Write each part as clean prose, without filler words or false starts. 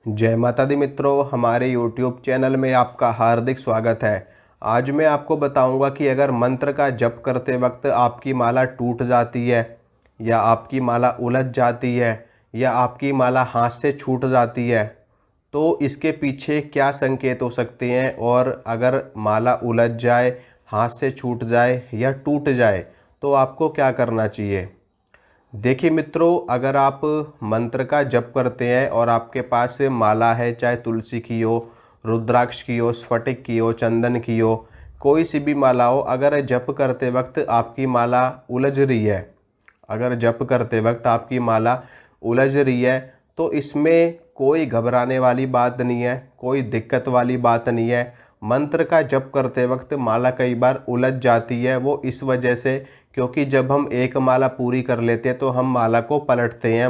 जय माता दी मित्रों, हमारे YouTube चैनल में आपका हार्दिक स्वागत है। आज मैं आपको बताऊंगा कि अगर मंत्र का जप करते वक्त आपकी माला टूट जाती है या आपकी माला उलझ जाती है या आपकी माला हाथ से छूट जाती है तो इसके पीछे क्या संकेत हो सकते हैं, और अगर माला उलझ जाए, हाथ से छूट जाए या टूट जाए तो आपको क्या करना चाहिए। देखिए मित्रों, अगर आप मंत्र का जप करते हैं और आपके पास माला है, चाहे तुलसी की हो, रुद्राक्ष की हो, स्फटिक की हो, चंदन की हो, कोई सी भी माला हो, अगर जप करते वक्त आपकी माला उलझ रही है, अगर जप करते वक्त आपकी माला उलझ रही है तो इसमें कोई घबराने वाली बात नहीं है, कोई दिक्कत वाली बात नहीं है। मंत्र का जप करते वक्त माला कई बार उलझ जाती है, वो इस वजह से क्योंकि जब हम एक माला पूरी कर लेते हैं तो हम माला को पलटते हैं,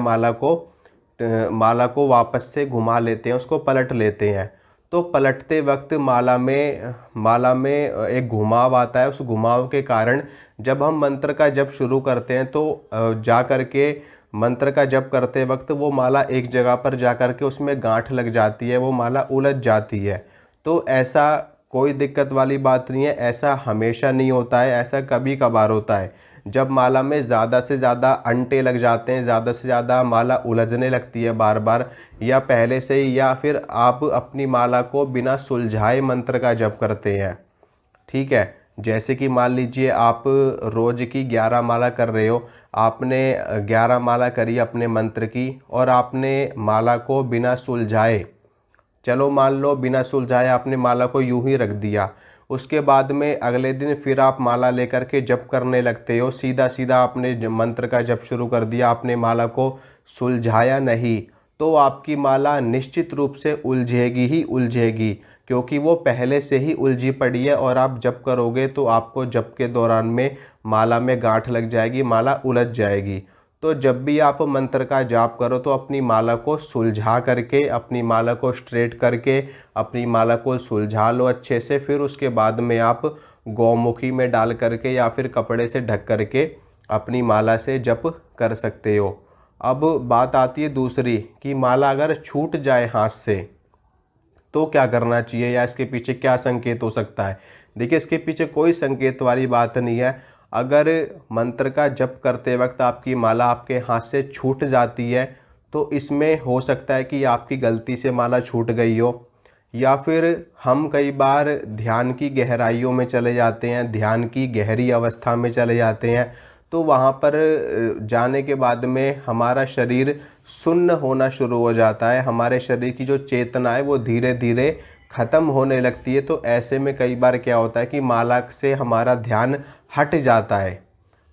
माला को वापस से घुमा लेते हैं, उसको पलट लेते हैं। तो पलटते वक्त माला में एक घुमाव आता है। उस घुमाव के कारण जब हम मंत्र का जप शुरू करते हैं तो जा कर के मंत्र का जप करते वक्त वो माला एक जगह पर जा कर के उसमें गांठ लग जाती है, वो माला उलझ जाती है। तो ऐसा कोई दिक्कत वाली बात नहीं है, ऐसा हमेशा नहीं होता है, ऐसा कभी कभार होता है। जब माला में ज़्यादा से ज़्यादा अंटे लग जाते हैं, ज़्यादा से ज़्यादा माला उलझने लगती है बार बार, या पहले से ही, या फिर आप अपनी माला को बिना सुलझाए मंत्र का जप करते हैं, ठीक है। जैसे कि मान लीजिए आप रोज़ की 11 माला कर रहे हो, आपने 11 माला करी अपने मंत्र की और आपने माला को बिना सुलझाए, चलो मान लो बिना सुलझाए आपने माला को यूं ही रख दिया, उसके बाद में अगले दिन फिर आप माला लेकर के जप करने लगते हो, सीधा सीधा आपने मंत्र का जप शुरू कर दिया, आपने माला को सुलझाया नहीं, तो आपकी माला निश्चित रूप से उलझेगी ही उलझेगी, क्योंकि वो पहले से ही उलझी पड़ी है। और आप जप करोगे तो आपको जप के दौरान में माला में गांठ लग जाएगी, माला उलझ जाएगी। तो जब भी आप मंत्र का जाप करो तो अपनी माला को सुलझा करके, अपनी माला को स्ट्रेट करके, अपनी माला को सुलझा लो अच्छे से। फिर उसके बाद में आप गौमुखी में डाल करके या फिर कपड़े से ढक करके अपनी माला से जप कर सकते हो। अब बात आती है दूसरी कि माला अगर छूट जाए हाथ से तो क्या करना चाहिए, या इसके पीछे क्या संकेत हो सकता है। देखिए, इसके पीछे कोई संकेत वाली बात नहीं है। अगर मंत्र का जप करते वक्त आपकी माला आपके हाथ से छूट जाती है तो इसमें हो सकता है कि आपकी गलती से माला छूट गई हो, या फिर हम कई बार ध्यान की गहराइयों में चले जाते हैं, ध्यान की गहरी अवस्था में चले जाते हैं, तो वहाँ पर जाने के बाद में हमारा शरीर सुन्न होना शुरू हो जाता है, हमारे शरीर की जो चेतना है वो धीरे धीरे ख़त्म होने लगती है। तो ऐसे में कई बार क्या होता है कि माला से हमारा ध्यान हट जाता है,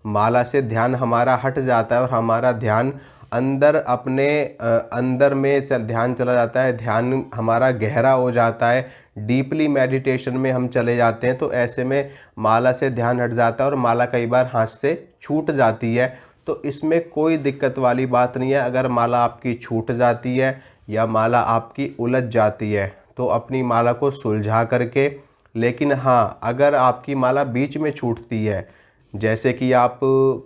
माला से ध्यान हमारा हट जाता है और हमारा ध्यान अंदर अपने अंदर में ध्यान चला जाता है, ध्यान हमारा गहरा हो जाता है, डीपली मेडिटेशन में हम चले जाते हैं। तो ऐसे में माला से ध्यान हट जाता है और माला कई बार हाथ से छूट जाती है। तो इसमें कोई दिक्कत वाली बात नहीं है। अगर माला आपकी छूट जाती है या माला आपकी उलझ जाती है तो अपनी माला को सुलझा करके, लेकिन हाँ, अगर आपकी माला बीच में छूटती है, जैसे कि आप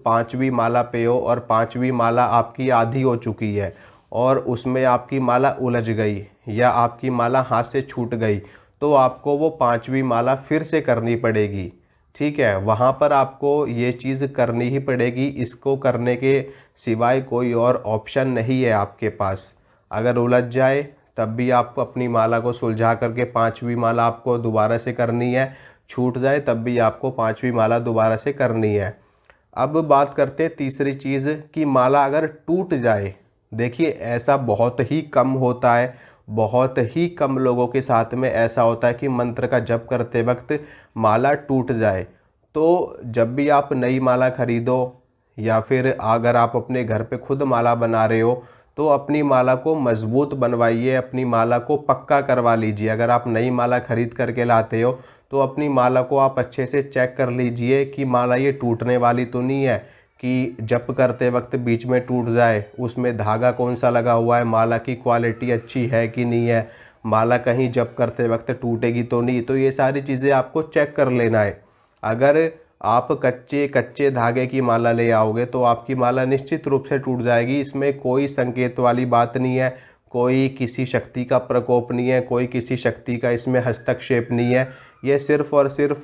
5वीं माला पे हो और 5वीं माला आपकी आधी हो चुकी है और उसमें आपकी माला उलझ गई या आपकी माला हाथ से छूट गई, तो आपको वो 5वीं माला फिर से करनी पड़ेगी, ठीक है। वहाँ पर आपको ये चीज़ करनी ही पड़ेगी, इसको करने के सिवाय कोई और ऑप्शन नहीं है आपके पास। अगर उलझ जाए तब भी आपको अपनी माला को सुलझा करके 5वीं माला आपको दोबारा से करनी है, छूट जाए तब भी आपको 5वीं माला दोबारा से करनी है। अब बात करते हैं तीसरी चीज़ कि माला अगर टूट जाए। देखिए, ऐसा बहुत ही कम होता है, बहुत ही कम लोगों के साथ में ऐसा होता है कि मंत्र का जप करते वक्त माला टूट जाए। तो जब भी आप नई माला खरीदो या फिर अगर आप अपने घर पे खुद माला बना रहे हो तो अपनी माला को मजबूत बनवाइए, अपनी माला को पक्का करवा लीजिए। अगर आप नई माला खरीद करके लाते हो तो अपनी माला को आप अच्छे से चेक कर लीजिए कि माला ये टूटने वाली तो नहीं है, कि जप करते वक्त बीच में टूट जाए, उसमें धागा कौन सा लगा हुआ है, माला की क्वालिटी अच्छी है कि नहीं है, माला कहीं जप करते वक्त टूटेगी तो नहीं। तो ये सारी चीज़ें आपको चेक कर लेना है। अगर आप कच्चे कच्चे धागे की माला ले आओगे तो आपकी माला निश्चित रूप से टूट जाएगी, इसमें कोई संकेत वाली बात नहीं है, कोई किसी शक्ति का प्रकोप नहीं है, कोई किसी शक्ति का इसमें हस्तक्षेप नहीं है। ये सिर्फ़ और सिर्फ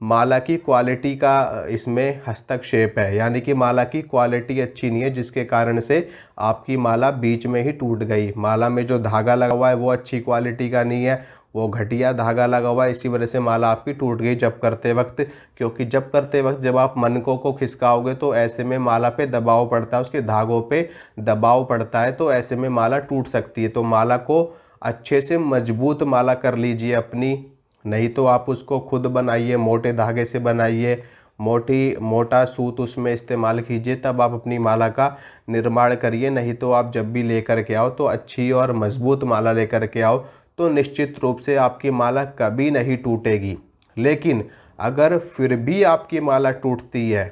माला की क्वालिटी का इसमें हस्तक्षेप है, यानी कि माला की क्वालिटी अच्छी नहीं है जिसके कारण से आपकी माला बीच में ही टूट गई। माला में जो धागा लगा हुआ है वो अच्छी क्वालिटी का नहीं है, वो घटिया धागा लगा हुआ है, इसी वजह से माला आपकी टूट गई जप करते वक्त। क्योंकि जप करते वक्त जब आप मन को खिसकाओगे तो ऐसे में माला पे दबाव पड़ता है, उसके धागों पे दबाव पड़ता है, तो ऐसे में माला टूट सकती है। तो माला को अच्छे से मजबूत माला कर लीजिए अपनी, नहीं तो आप उसको खुद बनाइए, मोटे धागे से बनाइए, मोटा सूत उसमें इस्तेमाल कीजिए, तब आप अपनी माला का निर्माण करिए। नहीं तो आप जब भी लेकर के आओ तो अच्छी और मजबूत माला लेकर के आओ, तो निश्चित रूप से आपकी माला कभी नहीं टूटेगी। लेकिन अगर फिर भी आपकी माला टूटती है,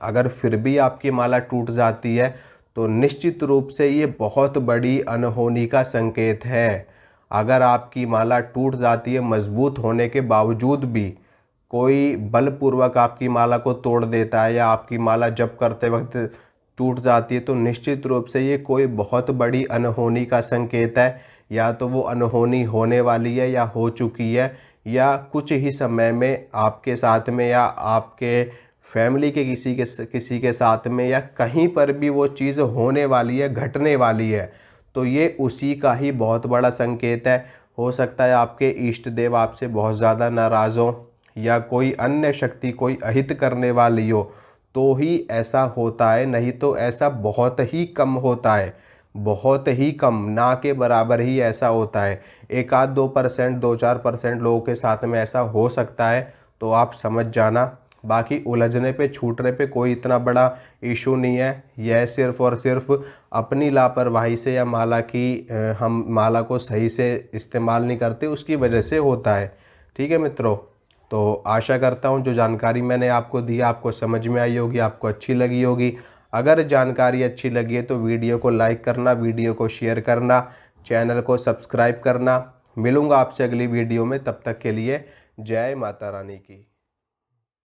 अगर फिर भी आपकी माला टूट जाती है, तो निश्चित रूप से ये बहुत बड़ी अनहोनी का संकेत है। अगर आपकी माला टूट जाती है मजबूत होने के बावजूद भी, कोई बलपूर्वक आपकी माला को तोड़ देता है या आपकी माला जप करते वक्त टूट जाती है, तो निश्चित रूप से ये कोई बहुत बड़ी अनहोनी का संकेत है। या तो वो अनहोनी होने वाली है या हो चुकी है, या कुछ ही समय में आपके साथ में या आपके फैमिली के किसी के साथ में या कहीं पर भी वो चीज़ होने वाली है, घटने वाली है। तो ये उसी का ही बहुत बड़ा संकेत है। हो सकता है आपके इष्ट देव आपसे बहुत ज़्यादा नाराज़ हो, या कोई अन्य शक्ति कोई अहित करने वाली हो, तो ही ऐसा होता है, नहीं तो ऐसा बहुत ही कम होता है, बहुत ही कम, ना के बराबर ही ऐसा होता है। 1-2%, 2-4% लोगों के साथ में ऐसा हो सकता है, तो आप समझ जाना। बाकी उलझने पे छूटने पे कोई इतना बड़ा इशू नहीं है। यह सिर्फ़ और सिर्फ अपनी लापरवाही से या हम माला को सही से इस्तेमाल नहीं करते, उसकी वजह से होता है। ठीक है मित्रों, तो आशा करता हूँ जो जानकारी मैंने आपको दी आपको समझ में आई होगी, आपको अच्छी लगी होगी। अगर जानकारी अच्छी लगी है तो वीडियो को लाइक करना, वीडियो को शेयर करना, चैनल को सब्सक्राइब करना। मिलूँगा आपसे अगली वीडियो में, तब तक के लिए जय माता रानी की।